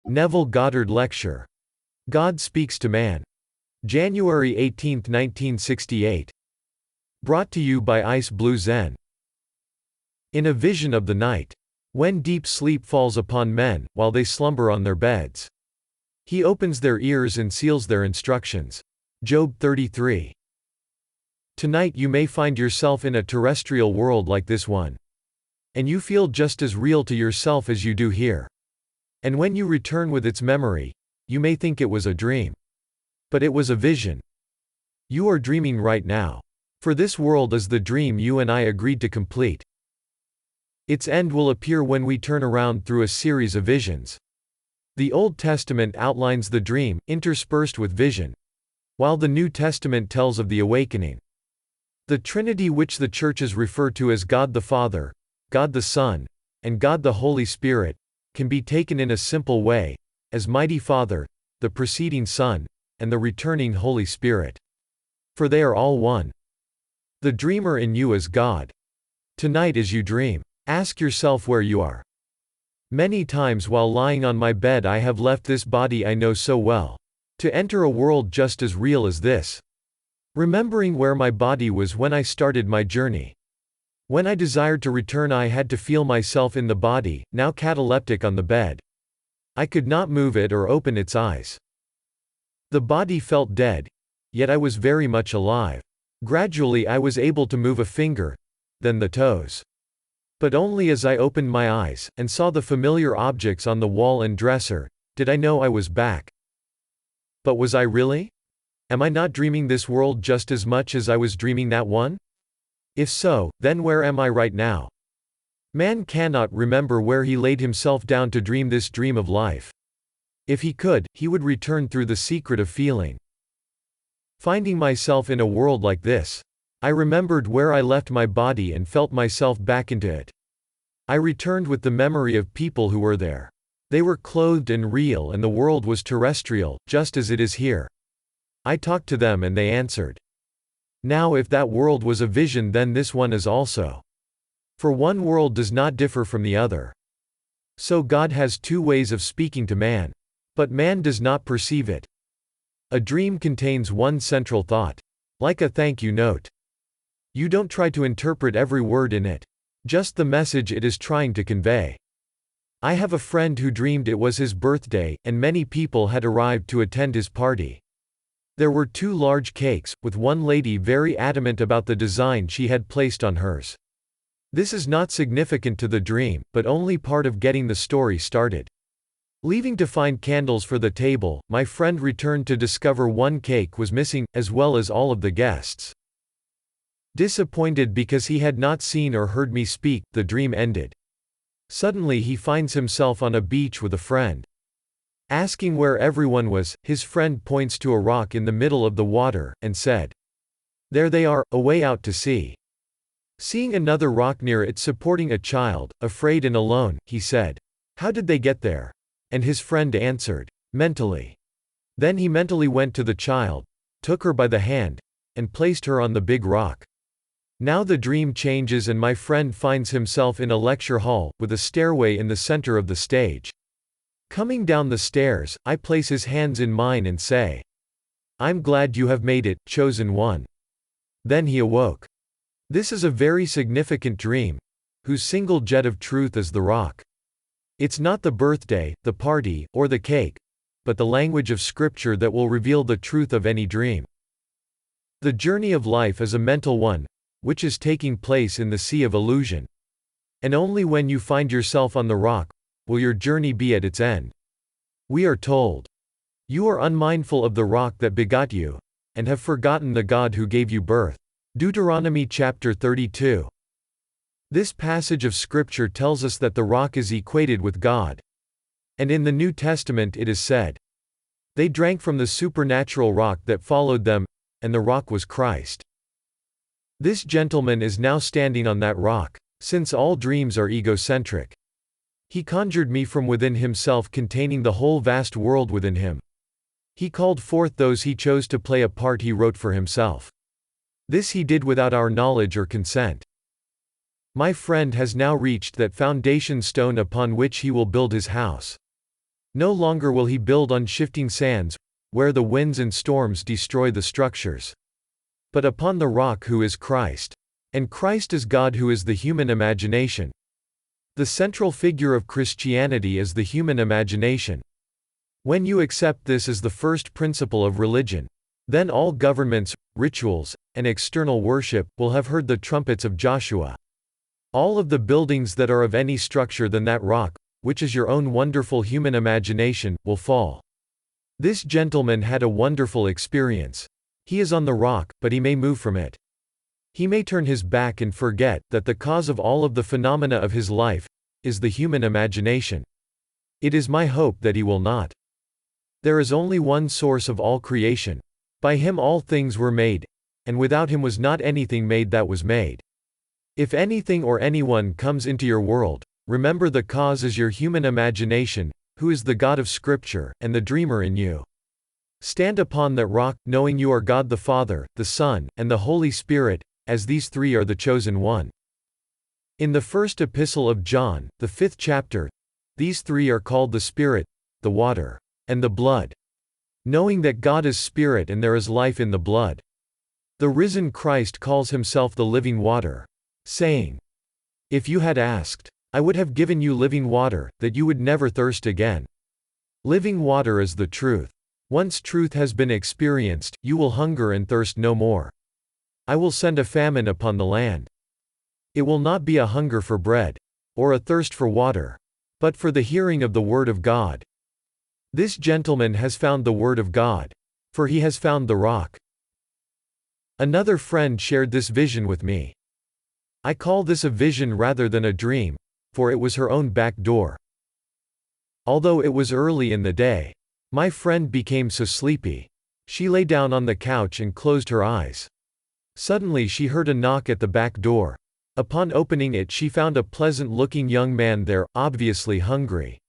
Neville Goddard Lecture. God Speaks to Man. January 18, 1968. Brought to you by Ice Blue Zen. In a vision of the night, when deep sleep falls upon men, while they slumber on their beds, he opens their ears and seals their instructions. Job 33. Tonight you may find yourself in a terrestrial world like this one. And you feel just as real to yourself as you do here. And when you return with its memory, you may think it was a dream. But it was a vision. You are dreaming right now. For this world is the dream you and I agreed to complete. Its end will appear when we turn around through a series of visions. The Old Testament outlines the dream, interspersed with vision, while the New Testament tells of the awakening. The Trinity, which the churches refer to as God the Father, God the Son, and God the Holy Spirit, can be taken in a simple way, as Mighty Father, the preceding Son, and the returning Holy Spirit. For they are all one. The dreamer in you is God. Tonight as you dream, ask yourself where you are. Many times while lying on my bed I have left this body I know so well, to enter a world just as real as this. Remembering where my body was when I started my journey. When I desired to return I had to feel myself in the body, now cataleptic on the bed. I could not move it or open its eyes. The body felt dead, yet I was very much alive. Gradually I was able to move a finger, then the toes. But only as I opened my eyes, and saw the familiar objects on the wall and dresser, did I know I was back. But was I really? Am I not dreaming this world just as much as I was dreaming that one? If so, then where am I right now? Man cannot remember where he laid himself down to dream this dream of life. If he could, he would return through the secret of feeling. Finding myself in a world like this, I remembered where I left my body and felt myself back into it. I returned with the memory of people who were there. They were clothed and real and the world was terrestrial, just as it is here. I talked to them and they answered. Now if that world was a vision then this one is also. For one world does not differ from the other. So God has two ways of speaking to man. But man does not perceive it. A dream contains one central thought. Like a thank you note. You don't try to interpret every word in it. Just the message it is trying to convey. I have a friend who dreamed it was his birthday, and many people had arrived to attend his party. There were two large cakes, with one lady very adamant about the design she had placed on hers. This is not significant to the dream, but only part of getting the story started. Leaving to find candles for the table, my friend returned to discover one cake was missing, as well as all of the guests. Disappointed because he had not seen or heard me speak, the dream ended. Suddenly he finds himself on a beach with a friend. Asking where everyone was, his friend points to a rock in the middle of the water, and said, "There they are, away out to sea." Seeing another rock near it supporting a child, afraid and alone, he said, "How did they get there?" And his friend answered, "Mentally." Then he mentally went to the child, took her by the hand, and placed her on the big rock. Now the dream changes and my friend finds himself in a lecture hall, with a stairway in the center of the stage. Coming down the stairs, I place his hands in mine and say, "I'm glad you have made it, chosen one." Then he awoke. This is a very significant dream, whose single jet of truth is the rock. It's not the birthday, the party, or the cake, but the language of Scripture that will reveal the truth of any dream. The journey of life is a mental one, which is taking place in the sea of illusion. And only when you find yourself on the rock, will your journey be at its end. We are told, "You are unmindful of the rock that begot you, and have forgotten the God who gave you birth." Deuteronomy chapter 32. This passage of Scripture tells us that the rock is equated with God. And in the New Testament it is said, "They drank from the supernatural rock that followed them, and the rock was Christ." This gentleman is now standing on that rock, since all dreams are egocentric. He conjured me from within himself containing the whole vast world within him. He called forth those he chose to play a part he wrote for himself. This he did without our knowledge or consent. My friend has now reached that foundation stone upon which he will build his house. No longer will he build on shifting sands, where the winds and storms destroy the structures. But upon the rock who is Christ. And Christ is God, who is the human imagination. The central figure of Christianity is the human imagination. When you accept this as the first principle of religion, then all governments, rituals, and external worship will have heard the trumpets of Joshua. All of the buildings that are of any structure than that rock, which is your own wonderful human imagination, will fall. This gentleman had a wonderful experience. He is on the rock, but he may move from it. He may turn his back and forget that the cause of all of the phenomena of his life is the human imagination. It is my hope that he will not. There is only one source of all creation. By him all things were made, and without him was not anything made that was made. If anything or anyone comes into your world, remember the cause is your human imagination, who is the God of Scripture, and the dreamer in you. Stand upon that rock, knowing you are God the Father, the Son, and the Holy Spirit, as these three are the chosen one. In the first epistle of John, the 5th chapter, these three are called the Spirit, the water, and the blood. Knowing that God is Spirit and there is life in the blood. The risen Christ calls himself the living water, saying, "If you had asked, I would have given you living water, that you would never thirst again." Living water is the truth. Once truth has been experienced, you will hunger and thirst no more. I will send a famine upon the land. It will not be a hunger for bread, or a thirst for water, but for the hearing of the word of God. This gentleman has found the word of God, for he has found the rock. Another friend shared this vision with me. I call this a vision rather than a dream, for it was her own back door. Although it was early in the day, my friend became so sleepy. She lay down on the couch and closed her eyes. Suddenly she heard a knock at the back door. Upon opening it, she found a pleasant-looking young man there, obviously hungry.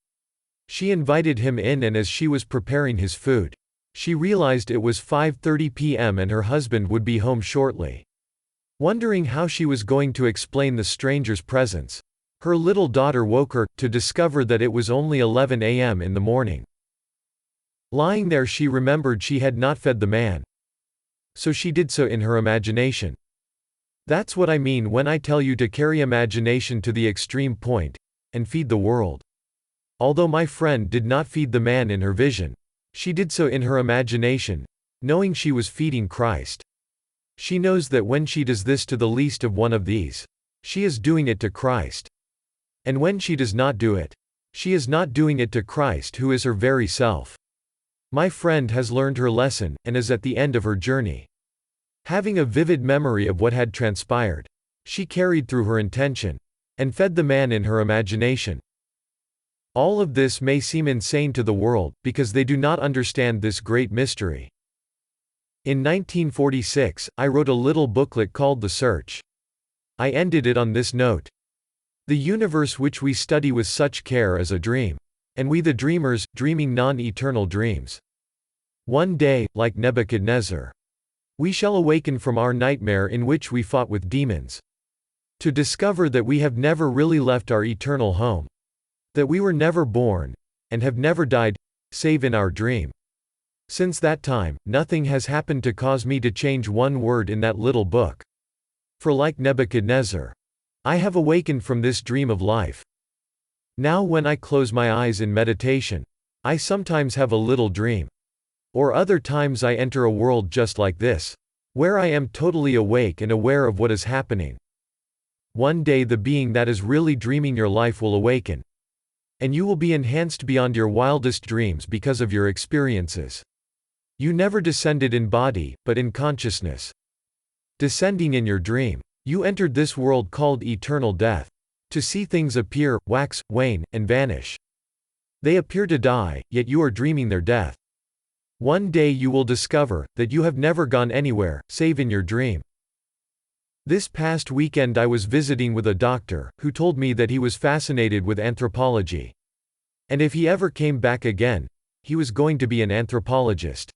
She invited him in, and as she was preparing his food, she realized it was 5:30 p.m. and her husband would be home shortly. Wondering how she was going to explain the stranger's presence, her little daughter woke her, to discover that it was only 11 a.m. in the morning. Lying there, she remembered she had not fed the man. So she did so in her imagination. That's what I mean when I tell you to carry imagination to the extreme point, and feed the world. Although my friend did not feed the man in her vision, she did so in her imagination, knowing she was feeding Christ. She knows that when she does this to the least of one of these, she is doing it to Christ. And when she does not do it, she is not doing it to Christ, who is her very self. My friend has learned her lesson, and is at the end of her journey. Having a vivid memory of what had transpired, she carried through her intention, and fed the man in her imagination. All of this may seem insane to the world, because they do not understand this great mystery. In 1946, I wrote a little booklet called The Search. I ended it on this note. The universe which we study with such care is a dream. And we the dreamers, dreaming non-eternal dreams. One day, like Nebuchadnezzar, we shall awaken from our nightmare in which we fought with demons, to discover that we have never really left our eternal home. That we were never born, and have never died, save in our dream. Since that time, nothing has happened to cause me to change one word in that little book. For like Nebuchadnezzar, I have awakened from this dream of life. Now when I close my eyes in meditation, I sometimes have a little dream. Or other times I enter a world just like this, where I am totally awake and aware of what is happening. One day the being that is really dreaming your life will awaken. And you will be enhanced beyond your wildest dreams because of your experiences. You never descended in body, but in consciousness. Descending in your dream, you entered this world called eternal death. To see things appear, wax, wane, and vanish. They appear to die, yet you are dreaming their death. One day you will discover that you have never gone anywhere, save in your dream. This past weekend I was visiting with a doctor, who told me that he was fascinated with anthropology. And if he ever came back again, he was going to be an anthropologist.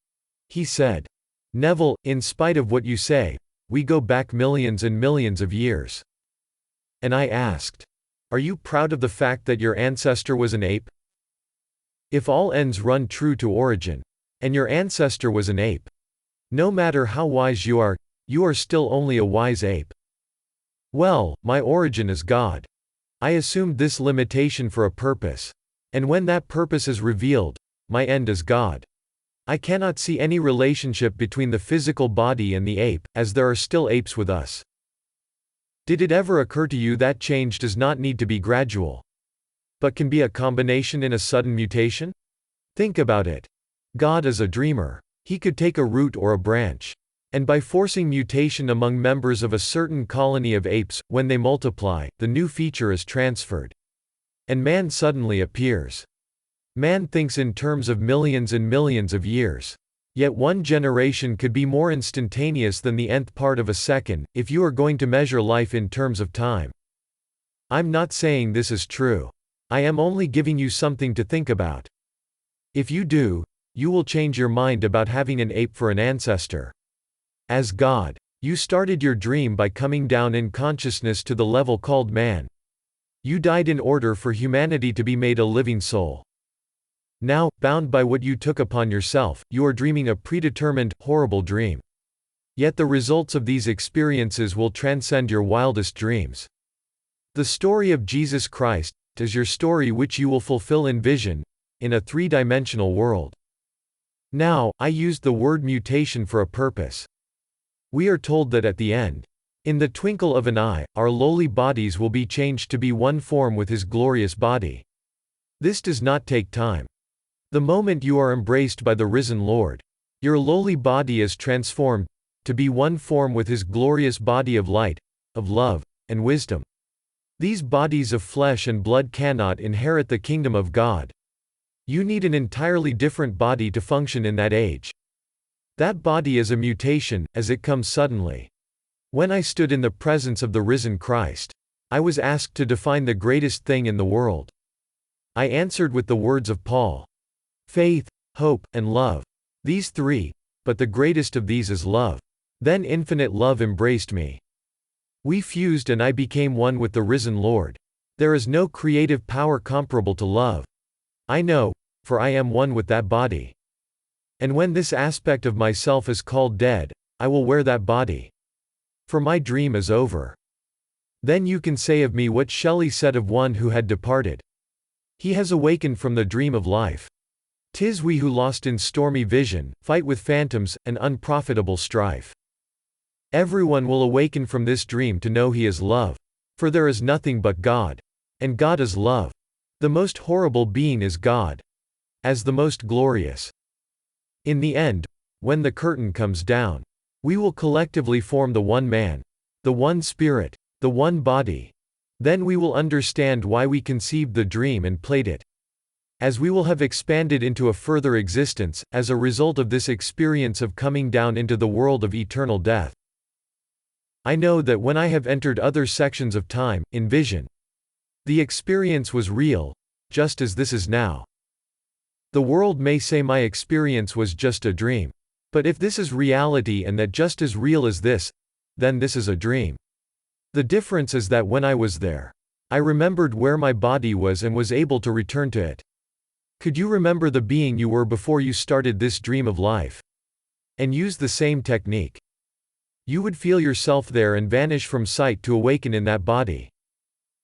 He said, "Neville, in spite of what you say, we go back millions and millions of years." And I asked, "Are you proud of the fact that your ancestor was an ape?" If all ends run true to origin, and your ancestor was an ape, no matter how wise you are still only a wise ape. Well, my origin is God. I assumed this limitation for a purpose. And when that purpose is revealed, my end is God. I cannot see any relationship between the physical body and the ape, as there are still apes with us. Did it ever occur to you that change does not need to be gradual, but can be a combination in a sudden mutation? Think about it. God is a dreamer. He could take a root or a branch. And by forcing mutation among members of a certain colony of apes, when they multiply, the new feature is transferred. And man suddenly appears. Man thinks in terms of millions and millions of years. Yet one generation could be more instantaneous than the nth part of a second, if you are going to measure life in terms of time. I'm not saying this is true. I am only giving you something to think about. If you do, you will change your mind about having an ape for an ancestor. As God, you started your dream by coming down in consciousness to the level called man. You died in order for humanity to be made a living soul. Now, bound by what you took upon yourself, you are dreaming a predetermined, horrible dream. Yet the results of these experiences will transcend your wildest dreams. The story of Jesus Christ is your story which you will fulfill in vision, in a three-dimensional world. Now, I used the word mutation for a purpose. We are told that at the end, in the twinkle of an eye, our lowly bodies will be changed to be one form with His glorious body. This does not take time. The moment you are embraced by the risen Lord, your lowly body is transformed to be one form with His glorious body of light, of love, and wisdom. These bodies of flesh and blood cannot inherit the kingdom of God. You need an entirely different body to function in that age. That body is a mutation, as it comes suddenly. When I stood in the presence of the risen Christ, I was asked to define the greatest thing in the world. I answered with the words of Paul. Faith, hope, and love. These three, but the greatest of these is love. Then infinite love embraced me. We fused and I became one with the risen Lord. There is no creative power comparable to love. I know, for I am one with that body. And when this aspect of myself is called dead, I will wear that body. For my dream is over. Then you can say of me what Shelley said of one who had departed. He has awakened from the dream of life. 'Tis we who lost in stormy vision, fight with phantoms, and unprofitable strife. Everyone will awaken from this dream to know he is love. For there is nothing but God. And God is love. The most horrible being is God. As the most glorious. In the end, when the curtain comes down, we will collectively form the one man, the one spirit, the one body. Then we will understand why we conceived the dream and played it. As we will have expanded into a further existence, as a result of this experience of coming down into the world of eternal death. I know that when I have entered other sections of time, in vision, the experience was real, just as this is now. The world may say my experience was just a dream. But if this is reality and that just as real as this, then this is a dream. The difference is that when I was there, I remembered where my body was and was able to return to it. Could you remember the being you were before you started this dream of life? And use the same technique. You would feel yourself there and vanish from sight to awaken in that body.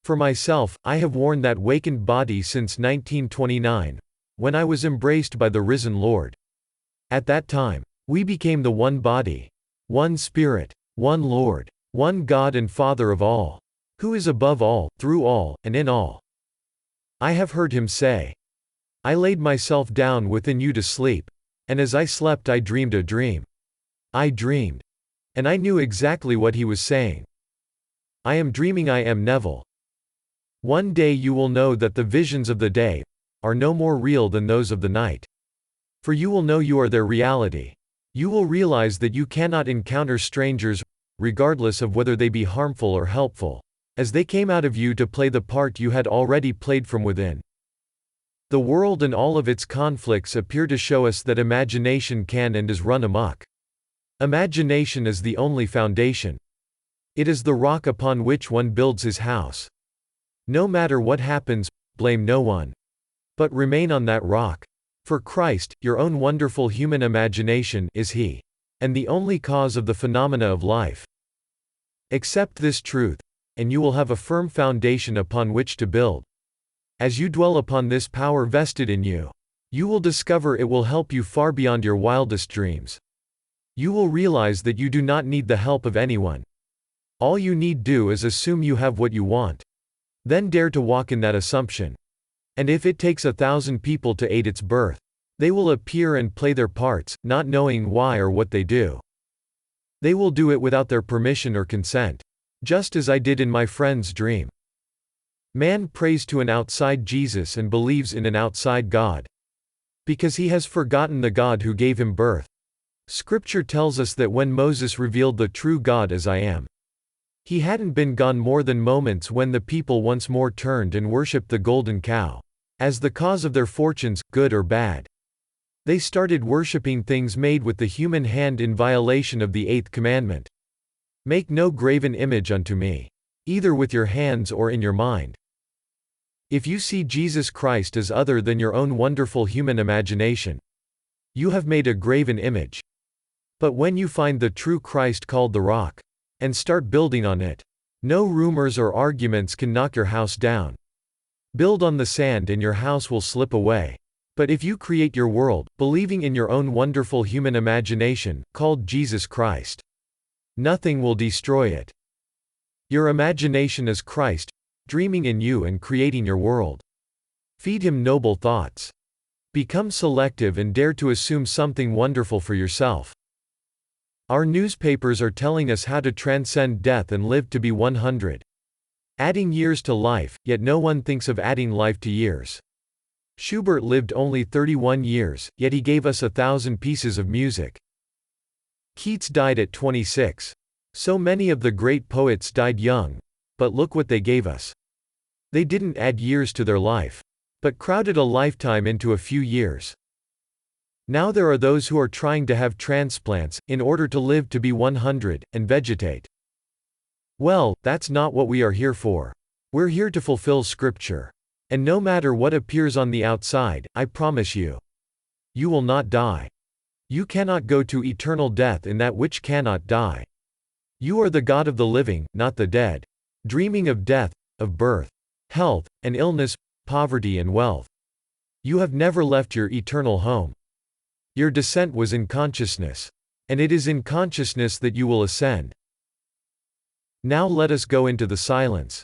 For myself, I have worn that wakened body since 1929, when I was embraced by the risen Lord. At that time, we became the one body, one Spirit, one Lord, one God and Father of all, who is above all, through all, and in all. I have heard Him say, I laid myself down within you to sleep, and as I slept I dreamed a dream. I dreamed. And I knew exactly what He was saying. I am dreaming. I am Neville. One day you will know that the visions of the day are no more real than those of the night. For you will know you are their reality. You will realize that you cannot encounter strangers, regardless of whether they be harmful or helpful, as they came out of you to play the part you had already played from within. The world and all of its conflicts appear to show us that imagination can and is run amok. Imagination is the only foundation. It is the rock upon which one builds his house. No matter what happens, blame no one. But remain on that rock. For Christ, your own wonderful human imagination, is He, and the only cause of the phenomena of life. Accept this truth, and you will have a firm foundation upon which to build. As you dwell upon this power vested in you, you will discover it will help you far beyond your wildest dreams. You will realize that you do not need the help of anyone. All you need do is assume you have what you want. Then dare to walk in that assumption. And if it takes 1,000 people to aid its birth, they will appear and play their parts, not knowing why or what they do. They will do it without their permission or consent, just as I did in my friend's dream. Man prays to an outside Jesus and believes in an outside God, because he has forgotten the God who gave him birth. Scripture tells us that when Moses revealed the true God as I am, he hadn't been gone more than moments when the people once more turned and worshipped the golden cow as the cause of their fortunes, good or bad. They started worshipping things made with the human hand in violation of the 8th commandment. Make no graven image unto me, either with your hands or in your mind. If you see Jesus Christ as other than your own wonderful human imagination, you have made a graven image. But when you find the true Christ called the rock, and start building on it, no rumors or arguments can knock your house down. Build on the sand and your house will slip away. But if you create your world, believing in your own wonderful human imagination, called Jesus Christ, nothing will destroy it. Your imagination is Christ, dreaming in you and creating your world. Feed him noble thoughts. Become selective and dare to assume something wonderful for yourself. Our newspapers are telling us how to transcend death and live to be 100. Adding years to life, yet no one thinks of adding life to years. Schubert lived only 31 years, yet he gave us 1,000 pieces of music. Keats died at 26. So many of the great poets died young, but look what they gave us. They didn't add years to their life, but crowded a lifetime into a few years. Now there are those who are trying to have transplants, in order to live to be 100, and vegetate. Well, that's not what we are here for. We're here to fulfill Scripture. And no matter what appears on the outside, I promise you, you will not die. You cannot go to eternal death in that which cannot die. You are the God of the living, not the dead, dreaming of death, of birth, health, and illness, poverty and wealth. You have never left your eternal home. Your descent was in consciousness. And it is in consciousness that you will ascend. Now let us go into the silence.